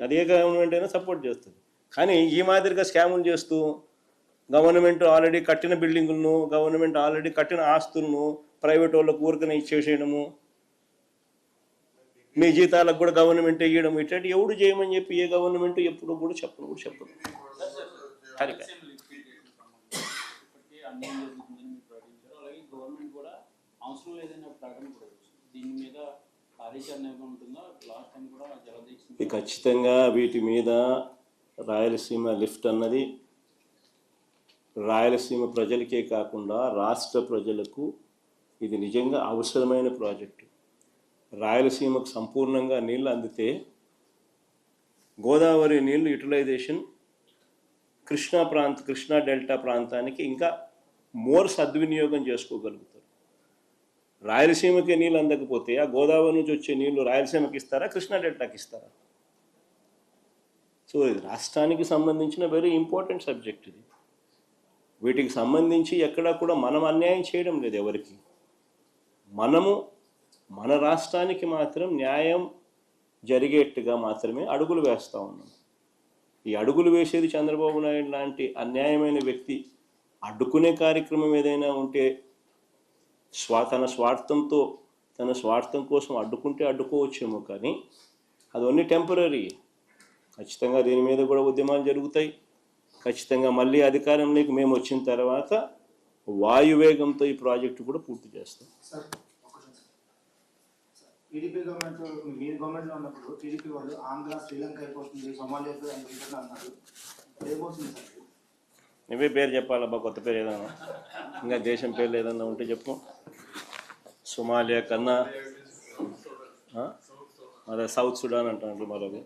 అది ఏ గవర్నమెంట్ అయినా సపోర్ట్ చేస్తుంది. కానీ ఈ మాదిరిగా స్కాములు చేస్తూ గవర్నమెంట్ ఆల్రెడీ కట్టిన బిల్డింగులను, గవర్నమెంట్ ఆల్రెడీ కట్టిన ఆస్తులను ప్రైవేట్ వాళ్ళకు ఊరికనే ఇచ్చేసేయడము, మీ జీతాలకు కూడా గవర్నమెంట్ ఇవ్వడం, ఇట్లాంటి ఎవడు చేయమని చెప్పి ఏ గవర్నమెంట్ ఎప్పుడు కూడా చెప్పదు. ఖచ్చితంగా వీటి మీద రాయలసీమ లిఫ్ట్ అన్నది రాయలసీమ ప్రజలకే కాకుండా రాష్ట్ర ప్రజలకు ఇది నిజంగా అవసరమైన ప్రాజెక్టు. రాయలసీమకు సంపూర్ణంగా నీళ్ళు అందితే గోదావరి నీళ్ళు యూటిలైజేషన్ కృష్ణా డెల్టా ప్రాంతానికి ఇంకా మోర్ సద్వినియోగం చేసుకోగలుగుతారు. రాయలసీమకి నీళ్ళు అందకపోతే ఆ గోదావరి నుంచి వచ్చే నీళ్లు రాయలసీమకి ఇస్తారా, కృష్ణా డెల్టాకి ఇస్తారా? సో ఇది రాష్ట్రానికి సంబంధించిన వెరీ ఇంపార్టెంట్ సబ్జెక్ట్ ఇది. వీటికి సంబంధించి ఎక్కడా కూడా మనం అన్యాయం చేయడం లేదు ఎవరికి. మనము మన రాష్ట్రానికి మాత్రం న్యాయం జరిగేట్టుగా మాత్రమే అడుగులు వేస్తూ ఉన్నాం. ఈ అడుగులు వేసేది చంద్రబాబు నాయుడు లాంటి అన్యాయమైన వ్యక్తి అడ్డుకునే కార్యక్రమం ఏదైనా ఉంటే తన స్వార్థం కోసం అడ్డుకుంటే అడ్డుకోవచ్చేమో, కానీ అది ఓన్లీ టెంపరీ. ఖచ్చితంగా దీని మీద కూడా ఉద్యమాలు జరుగుతాయి. ఖచ్చితంగా మళ్ళీ అధికారంలోకి మేము వచ్చిన తర్వాత వాయువేగంతో ఈ ప్రాజెక్టు కూడా పూర్తి చేస్తాం. టీడీపీ గవర్నమెంట్, మీరు గవర్నమెంట్లో ఉన్నప్పుడు టీడీపీ వాళ్ళు ఆంధ్ర శ్రీలంక అయిపోతుంది, సోమాలియా అన్నారు. ఏమవుతుంది సార్? నువ్వే పేరు చెప్పాలబ్బా, కొత్త పేరు ఏదన్నా, ఇంకా దేశం పేర్లు ఏదన్నా ఉంటే చెప్పు. సోమాలియా కన్నా అదే సౌత్ సుడాన్ అంటారు మరొక.